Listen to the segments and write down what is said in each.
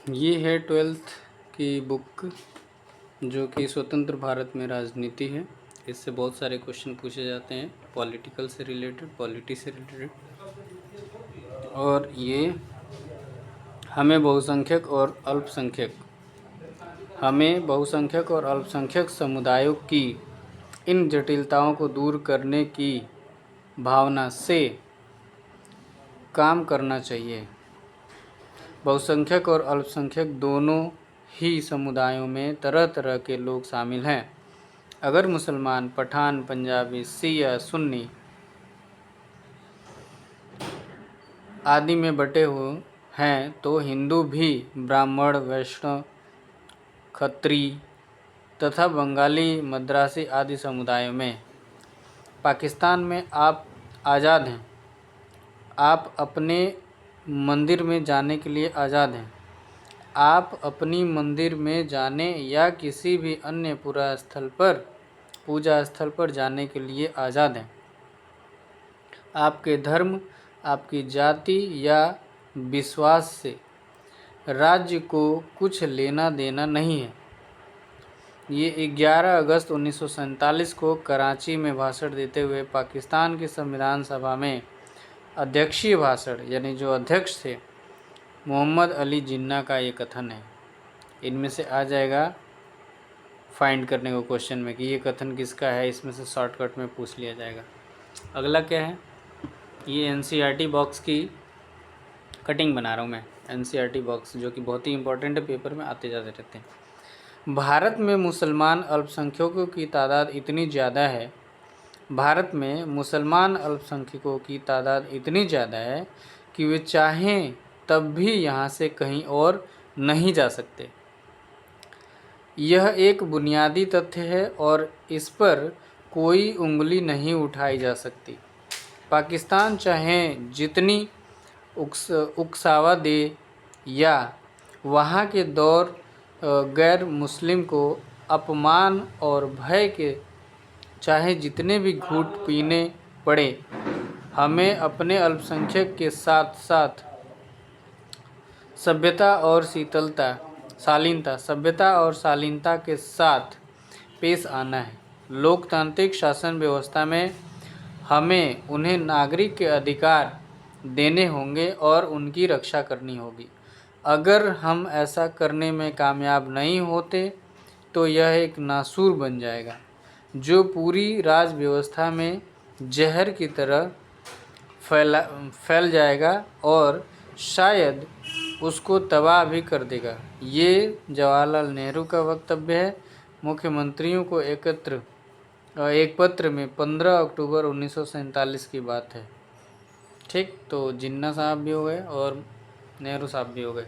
ये है 12th की बुक जो कि स्वतंत्र भारत में राजनीति है। इससे बहुत सारे क्वेश्चन पूछे जाते हैं पॉलिटिकल से रिलेटेड, पॉलिटी से रिलेटेड। और ये हमें बहुसंख्यक और अल्पसंख्यक समुदायों की इन जटिलताओं को दूर करने की भावना से काम करना चाहिए। बहुसंख्यक और अल्पसंख्यक दोनों ही समुदायों में तरह तरह के लोग शामिल हैं। अगर मुसलमान, पठान, पंजाबी, शिया, सुन्नी आदि में बटे हुए हैं तो हिंदू भी ब्राह्मण, वैष्णव, खत्री तथा बंगाली, मद्रासी आदि समुदायों में। पाकिस्तान में आप आज़ाद हैं। आप अपने मंदिर में जाने के लिए आज़ाद हैं। आप अपनी मंदिर में जाने या किसी भी अन्य पूजा स्थल पर जाने के लिए आज़ाद हैं। आपके धर्म, आपकी जाति या विश्वास से राज्य को कुछ लेना देना नहीं है। ये 11 अगस्त 1947 को कराची में भाषण देते हुए पाकिस्तान की संविधान सभा में अध्यक्षीय भाषण यानी जो अध्यक्ष थे मोहम्मद अली जिन्ना का ये कथन है। इनमें से आ जाएगा फाइंड करने को क्वेश्चन में कि ये कथन किसका है, इसमें से शॉर्टकट में पूछ लिया जाएगा। अगला क्या है, ये एनसीईआरटी बॉक्स की कटिंग बना रहा हूँ मैं। एनसीईआरटी बॉक्स जो कि बहुत ही इंपॉर्टेंट है, पेपर में आते जाते रहते हैं। भारत में मुसलमान अल्पसंख्यकों की तादाद इतनी ज़्यादा है कि वे चाहें तब भी यहाँ से कहीं और नहीं जा सकते। यह एक बुनियादी तथ्य है और इस पर कोई उंगली नहीं उठाई जा सकती। पाकिस्तान चाहे जितनी उकसावा दे या वहाँ के गैर मुस्लिम को अपमान और भय के चाहे जितने भी घूंट पीने पड़े, हमें अपने अल्पसंख्यक के साथ साथ सभ्यता और शालीनता के साथ पेश आना है। लोकतांत्रिक शासन व्यवस्था में हमें उन्हें नागरिक के अधिकार देने होंगे और उनकी रक्षा करनी होगी। अगर हम ऐसा करने में कामयाब नहीं होते तो यह एक नासूर बन जाएगा जो पूरी राज व्यवस्था में जहर की तरह फैल जाएगा और शायद उसको तबाह भी कर देगा। ये जवाहरलाल नेहरू का वक्तव्य है। मुख्यमंत्रियों को एक पत्र में 15 अक्टूबर 1947 की बात है। ठीक, तो जिन्ना साहब भी हो गए और नेहरू साहब भी हो गए।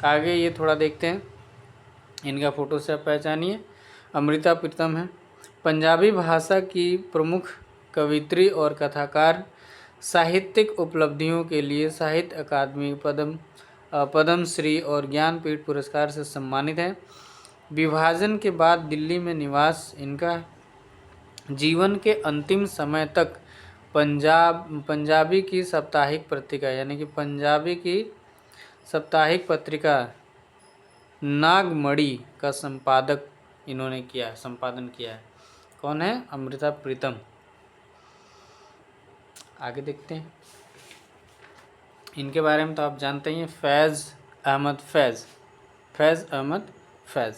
आगे ये थोड़ा देखते हैं, इनका फ़ोटो से आप पहचानिए। अमृता प्रीतम है, पंजाबी भाषा की प्रमुख कवयित्री और कथाकार। साहित्यिक उपलब्धियों के लिए साहित्य अकादमी, पद्मश्री और ज्ञानपीठ पुरस्कार से सम्मानित है। विभाजन के बाद दिल्ली में निवास इनका जीवन के अंतिम समय तक पंजाबी की साप्ताहिक पत्रिका यानी कि पंजाबी की साप्ताहिक पत्रिका नागमणि का संपादन किया है। कौन है? अमृता प्रीतम। आगे देखते हैं, इनके बारे में तो आप जानते ही हैं। फैज़ अहमद फैज़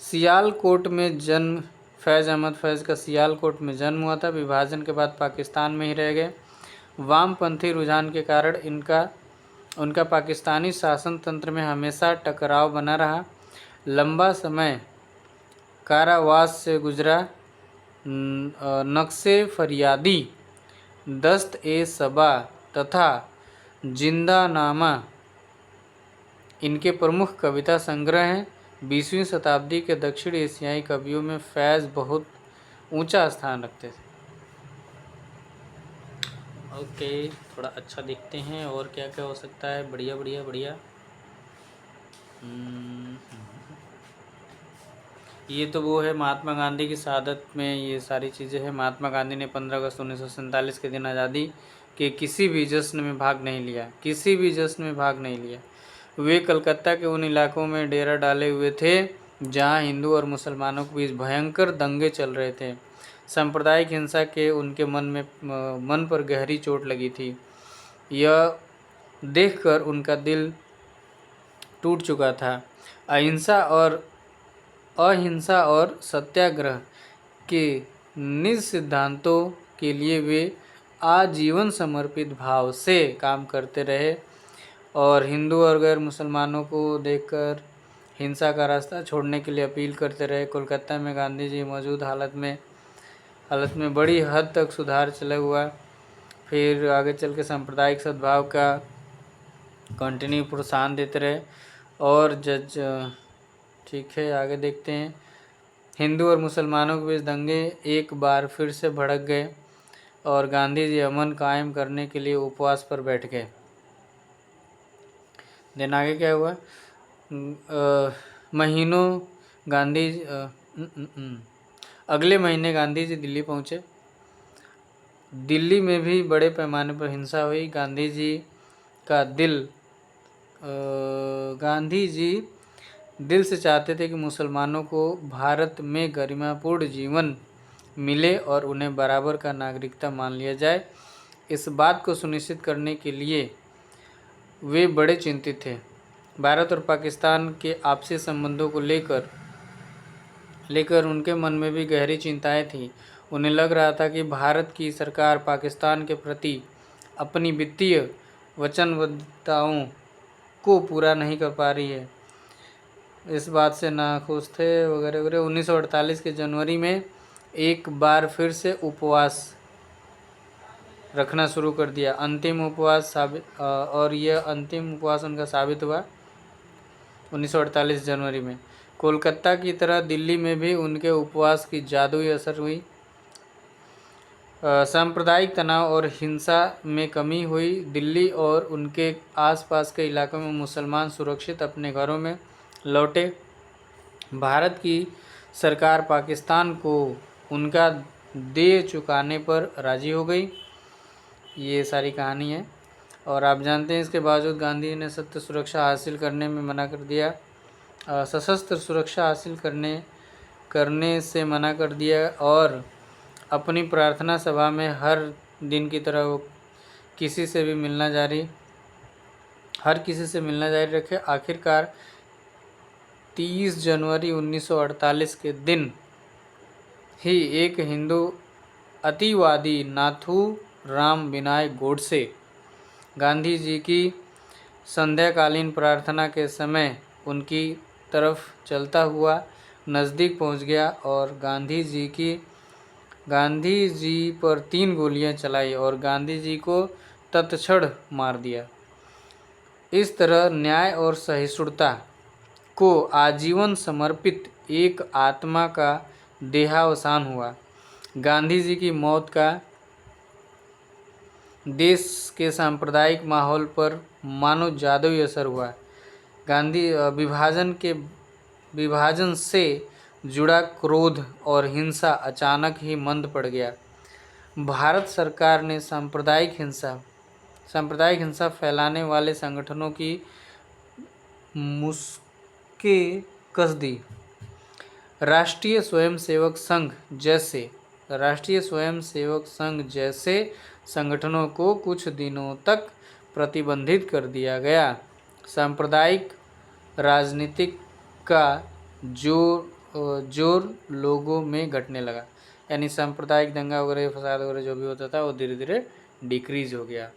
सियालकोट में जन्म। फैज़ अहमद फैज़ का सियालकोट में जन्म हुआ था। विभाजन के बाद पाकिस्तान में ही रह गए। वामपंथी रुझान के कारण उनका पाकिस्तानी शासन तंत्र में हमेशा टकराव बना रहा। लंबा समय कारावास से गुजरा। नक्शे फरियादी, दस्त-ए-सबा तथा जिंदानामा इनके प्रमुख कविता संग्रह हैं। 20वीं शताब्दी के दक्षिण एशियाई कवियों में फैज़ बहुत ऊंचा स्थान रखते थे। ओके, थोड़ा अच्छा देखते हैं और क्या क्या हो सकता है। बढ़िया। ये तो वो है महात्मा गांधी की शहादत में ये सारी चीज़ें हैं। महात्मा गांधी ने 15 अगस्त 1947 के दिन आज़ादी के किसी भी जश्न में भाग नहीं लिया। वे कलकत्ता के उन इलाकों में डेरा डाले हुए थे जहां हिंदू और मुसलमानों के बीच भयंकर दंगे चल रहे थे। सांप्रदायिक हिंसा के उनके मन पर गहरी चोट लगी थी। यह देखकर उनका दिल टूट चुका था। अहिंसा और सत्याग्रह के निज सिद्धांतों के लिए वे आजीवन समर्पित भाव से काम करते रहे और हिंदू और गैर मुसलमानों को देखकर हिंसा का रास्ता छोड़ने के लिए अपील करते रहे। कोलकाता में गांधी जी मौजूद हालत में बड़ी हद तक सुधार चला हुआ। फिर आगे चल के सांप्रदायिक सद्भाव का कंटिन्यू प्रोत्साहन देते रहे और ठीक है, आगे देखते हैं। हिंदू और मुसलमानों के बीच दंगे एक बार फिर से भड़क गए और गांधी जी अमन कायम करने के लिए उपवास पर बैठ गए। दिन आगे क्या हुआ? अगले महीने गांधी जी दिल्ली पहुँचे। दिल्ली में भी बड़े पैमाने पर हिंसा हुई। गांधी जी दिल से चाहते थे कि मुसलमानों को भारत में गरिमापूर्ण जीवन मिले और उन्हें बराबर का नागरिकता मान लिया जाए। इस बात को सुनिश्चित करने के लिए वे बड़े चिंतित थे। भारत और पाकिस्तान के आपसी संबंधों को लेकर उनके मन में भी गहरी चिंताएं थीं। उन्हें लग रहा था कि भारत की सरकार पाकिस्तान के प्रति अपनी वित्तीय वचनबद्धताओं को पूरा नहीं कर पा रही है। इस बात से नाखुश थे वगैरह वगैरह। 1948 के जनवरी में एक बार फिर से उपवास रखना शुरू कर दिया। अंतिम उपवास और यह अंतिम उपवास उनका साबित हुआ 1948 जनवरी में। कोलकाता की तरह दिल्ली में भी उनके उपवास की जादुई असर हुई। सांप्रदायिक तनाव और हिंसा में कमी हुई। दिल्ली और उनके आसपास के इलाकों में मुसलमान सुरक्षित अपने घरों में लौटे। भारत की सरकार पाकिस्तान को उनका देय चुकाने पर राजी हो गई। ये सारी कहानी है और आप जानते हैं इसके बावजूद गांधी ने सत्य सुरक्षा हासिल करने में मना कर दिया। सशस्त्र सुरक्षा हासिल करने से मना कर दिया और अपनी प्रार्थना सभा में हर दिन की तरह वो किसी से मिलना जारी रखे। आखिरकार 30 जनवरी 1948 के दिन ही एक हिंदू अतिवादी नाथूराम विनायक गोडसे गांधी जी की संध्याकालीन प्रार्थना के समय उनकी तरफ चलता हुआ नज़दीक पहुंच गया और गांधी जी पर 3 गोलियां चलाई और गांधी जी को तत्क्षण मार दिया। इस तरह न्याय और सहिष्णुता को आजीवन समर्पित एक आत्मा का देहावसान हुआ। गांधी जी की मौत का देश के सांप्रदायिक माहौल पर मानो जादुई असर हुआ। विभाजन से जुड़ा क्रोध और हिंसा अचानक ही मंद पड़ गया। भारत सरकार ने सांप्रदायिक हिंसा फैलाने वाले संगठनों की मुस्कें कस दी। राष्ट्रीय स्वयंसेवक संघ जैसे संगठनों को कुछ दिनों तक प्रतिबंधित कर दिया गया। सांप्रदायिक राजनीति का जोर लोगों में घटने लगा। यानी सांप्रदायिक दंगा वगैरह फसाद वगैरह जो भी होता था वो धीरे धीरे डिक्रीज हो गया।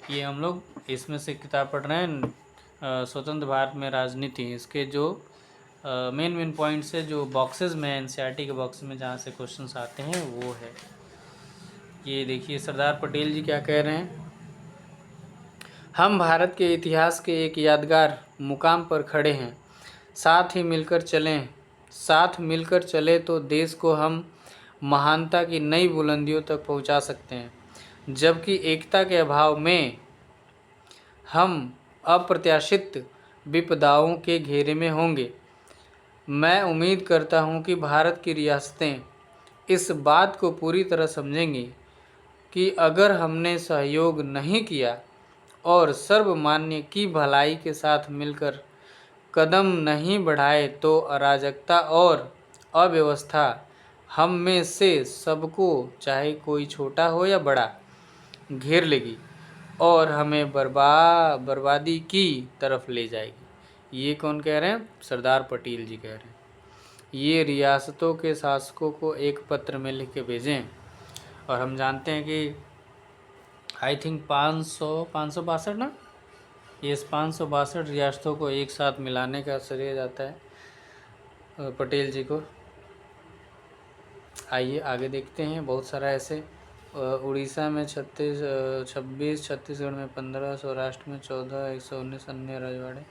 ये हम लोग इसमें से किताब पढ़ रहे हैं स्वतंत्र भारत में राजनीति। इसके जो मेन पॉइंट्स है जो बॉक्सेस में एनसीईआरटी के बॉक्स में जहाँ से क्वेश्चंस आते हैं वो है। ये देखिए सरदार पटेल जी क्या कह रहे हैं। हम भारत के इतिहास के एक यादगार मुकाम पर खड़े हैं। साथ मिलकर चले तो देश को हम महानता की नई बुलंदियों तक पहुंचा सकते हैं। जबकि एकता के अभाव में हम अप्रत्याशित विपदाओं के घेरे में होंगे। मैं उम्मीद करता हूं कि भारत की रियासतें इस बात को पूरी तरह समझेंगी कि अगर हमने सहयोग नहीं किया और सर्वमान्य की भलाई के साथ मिलकर कदम नहीं बढ़ाए तो अराजकता और अव्यवस्था हम में से सबको, चाहे कोई छोटा हो या बड़ा, घेर लेगी और हमें बर्बादी की तरफ ले जाएगी। ये कौन कह रहे हैं? सरदार पटेल जी कह रहे हैं। ये रियासतों के शासकों को एक पत्र में लिख के भेजें। और हम जानते हैं कि आई थिंक 562 ना, ये 562 रियासतों को एक साथ मिलाने का श्रेय जाता है पटेल जी को। आइए आगे देखते हैं। बहुत सारा ऐसे उड़ीसा में 26, छत्तीसगढ़ में 15, सौराष्ट्र में 14, 119 अन्य रजवाड़े।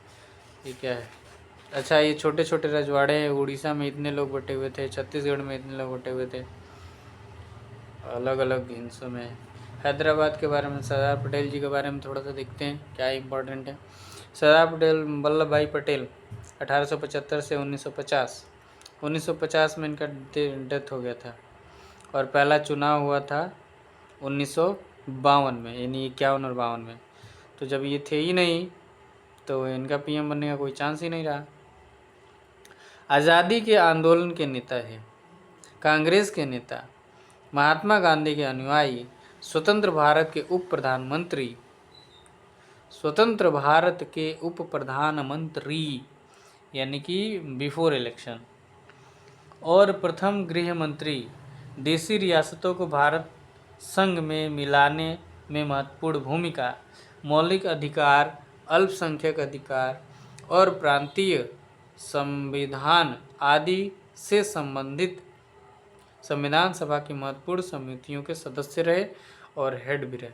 ये क्या है? अच्छा, ये छोटे छोटे रजवाड़े हैं। उड़ीसा में इतने लोग बटे हुए थे, छत्तीसगढ़ में इतने लोग बटे हुए थे, अलग अलग हिस्सों में। हैदराबाद के बारे में, सरदार पटेल जी के बारे में थोड़ा सा देखते हैं क्या इम्पोर्टेंट है। सरदार पटेल वल्लभ भाई पटेल 1875 से 1950, 1950 में इनका डेथ हो गया था। और पहला चुनाव हुआ था 1952 में, यानी 51 और 52 में। तो जब ये थे ही नहीं तो इनका पीएम बनने का कोई चांस ही नहीं रहा। आज़ादी के आंदोलन के नेता है, कांग्रेस के नेता, महात्मा गांधी के अनुयायी, स्वतंत्र भारत के उप प्रधानमंत्री यानी कि बिफोर इलेक्शन, और प्रथम गृह मंत्री, देशी रियासतों को भारत संघ में मिलाने में महत्वपूर्ण भूमिका, मौलिक अधिकार, अल्पसंख्यक अधिकार और प्रांतीय संविधान आदि से संबंधित संविधान सभा की महत्वपूर्ण समितियों के सदस्य रहे और हेड भी रहे।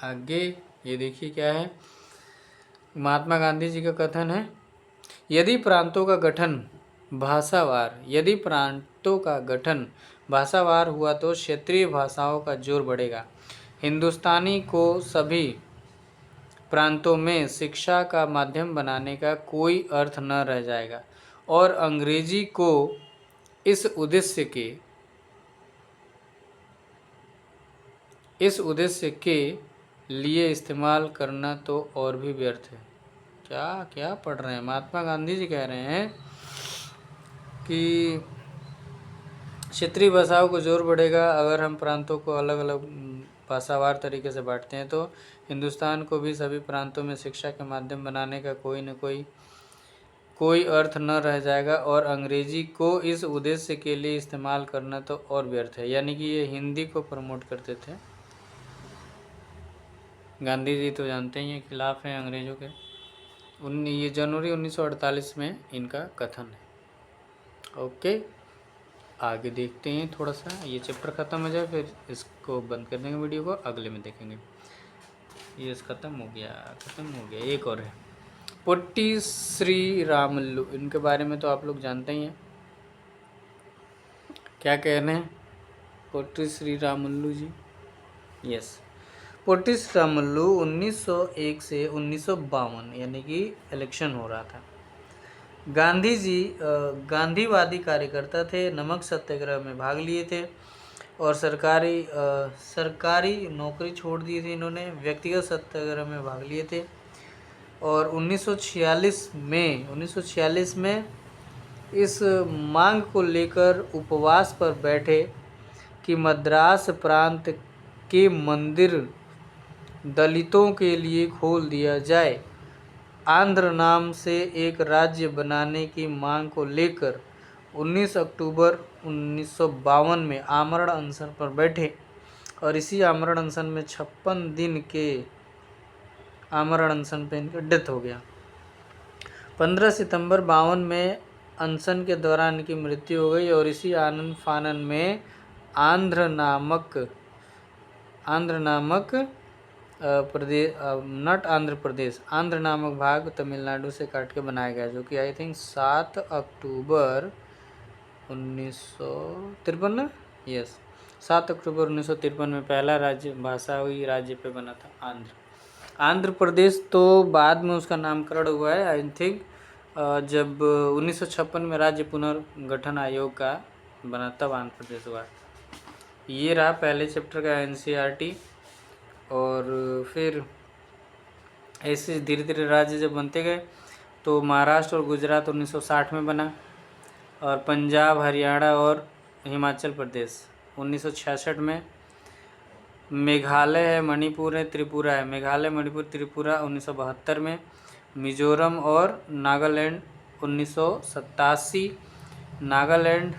आगे ये देखिए क्या है। महात्मा गांधी जी का कथन है, यदि प्रांतों का गठन भाषावार हुआ तो क्षेत्रीय भाषाओं का जोर बढ़ेगा। हिंदुस्तानी को सभी प्रांतों में शिक्षा का माध्यम बनाने का कोई अर्थ न रह जाएगा और अंग्रेजी को इस उद्देश्य के लिए इस्तेमाल करना तो और भी व्यर्थ है। क्या क्या पढ़ रहे हैं? महात्मा गांधी जी कह रहे हैं कि क्षेत्रीय भाषाओं को जोर बढ़ेगा। अगर हम प्रांतों को अलग अलग भाषावार तरीके से बांटते हैं तो हिंदुस्तान को भी सभी प्रांतों में शिक्षा के माध्यम बनाने का कोई अर्थ न रह जाएगा और अंग्रेजी को इस उद्देश्य के लिए इस्तेमाल करना तो और व्यर्थ है। यानी कि ये हिंदी को प्रमोट करते थे। गांधी जी तो जानते ही हैं खिलाफ हैं अंग्रेज़ों के। ये जनवरी 1948 में इनका कथन है। ओके, आगे देखते हैं थोड़ा सा। ये चैप्टर ख़त्म हो जाए फिर इसको बंद कर देंगे, वीडियो को अगले में देखेंगे। ये ख़त्म हो गया। एक और है पोट्टी श्री रामुलु। इनके बारे में तो आप लोग जानते ही हैं। क्या कह रहे हैं पोट्टी श्री रामुलु जी? यस, पोट्टी श्री रामुलु 1901 से 1952 यानी कि इलेक्शन हो रहा था। गांधी जी गांधीवादी कार्यकर्ता थे, नमक सत्याग्रह में भाग लिए थे और सरकारी नौकरी छोड़ दी थी इन्होंने, व्यक्तिगत सत्याग्रह में भाग लिए थे। और 1946 में इस मांग को लेकर उपवास पर बैठे कि मद्रास प्रांत के मंदिर दलितों के लिए खोल दिया जाए। आंध्र नाम से एक राज्य बनाने की मांग को लेकर 19 अक्टूबर 1952 में आमरण अनशन पर बैठे और इसी आमरण अनशन में 56 दिन के आमरण अनशन पे इनका डेथ हो गया। 15 सितंबर 52 में अनशन के दौरान इनकी मृत्यु हो गई और इसी आनन फानन में आंध्र नामक भाग तमिलनाडु से काट के बनाया गया, जो कि आई थिंक 7 अक्टूबर 1953 ना, यस 7 अक्टूबर 1953 में पहला भाषाई राज्य पे बना था आंध्र प्रदेश। तो बाद में उसका नामकरण हुआ है आई थिंक जब 1956 में राज्य पुनर्गठन आयोग का बना तब आंध्र प्रदेश हुआ। ये रहा पहले चैप्टर का एनसीईआरटी और फिर ऐसे धीरे धीरे राज्य जब बनते गए तो महाराष्ट्र और गुजरात 1960 में बना, और पंजाब, हरियाणा और हिमाचल प्रदेश 1966 में, मेघालय है, मणिपुर है, त्रिपुरा है, मेघालय, मणिपुर, त्रिपुरा 1972 में, मिजोरम और नागालैंड 1987, नागालैंड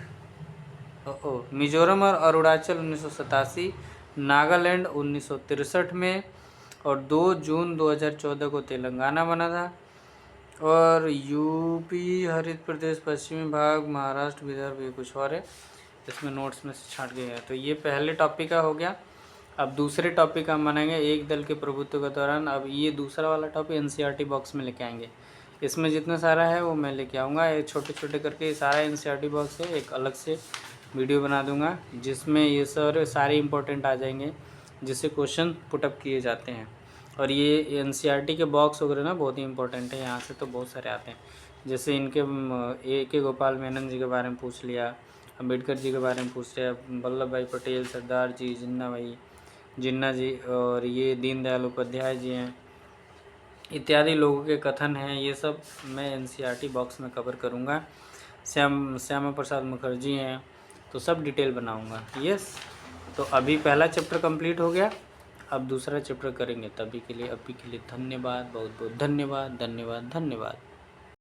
मिजोरम और अरुणाचल 1987, नागालैंड 1963 में, और 2 जून 2014 को तेलंगाना बना था, और यूपी, हरित प्रदेश, पश्चिमी भाग, महाराष्ट्र, विदर्भ, ये कुछ और है, इसमें नोट्स में से छाट गया है। तो ये पहले टॉपिक का हो गया। अब दूसरे टॉपिक हम बनाएंगे एक दल के प्रभुत्व के दौरान। अब ये दूसरा वाला टॉपिक एनसीईआरटी बॉक्स में लेके आएंगे। इसमें जितना सारा है वो मैं लेके आऊँगा, ये छोटे छोटे करके सारा एनसीईआरटी बॉक्स है, एक अलग से वीडियो बना दूंगा जिसमें ये सारे इंपॉर्टेंट आ जाएंगे, जिससे क्वेश्चन पुटअप किए जाते हैं। और ये एनसीईआरटी के बॉक्स वगैरह ना बहुत ही इंपॉर्टेंट है, यहाँ से तो बहुत सारे आते हैं। जैसे इनके A.K. गोपाल मेनन जी के बारे में पूछ लिया, अम्बेडकर जी के बारे में पूछ लिया, वल्लभ भाई पटेल, सरदार जी, जिन्ना जी, और ये दीनदयाल उपाध्याय जी हैं, इत्यादि लोगों के कथन हैं। ये सब मैं एनसीईआरटी बॉक्स में कवर करूँगा। श्यामा प्रसाद मुखर्जी हैं, तो सब डिटेल बनाऊँगा। यस, तो अभी पहला चैप्टर कंप्लीट हो गया, अब दूसरा चैप्टर करेंगे। अभी के लिए धन्यवाद, बहुत बहुत धन्यवाद, धन्यवाद, धन्यवाद।